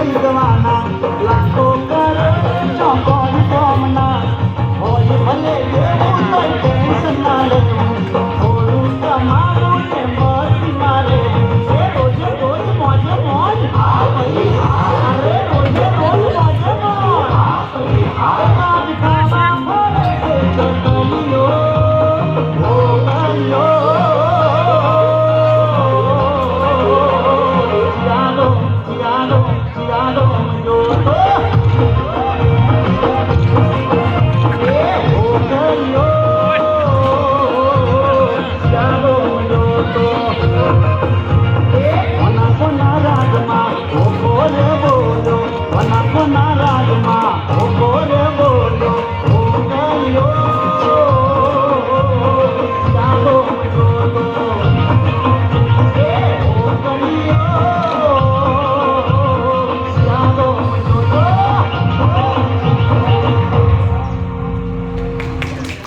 ખરીદવાના લાખો કરોડો ચોકોડ કોમના હોય ભલે એવું તો ટેન્શન ના લેવું થોડું કમાવું ને મસ્તી મારે રોજે રોજ મોજે મોજ અરે રોજે રોજ મોજે મોજ આજ ખાવા પડે ચટણીઓ Cialo, cialo, cialo, yo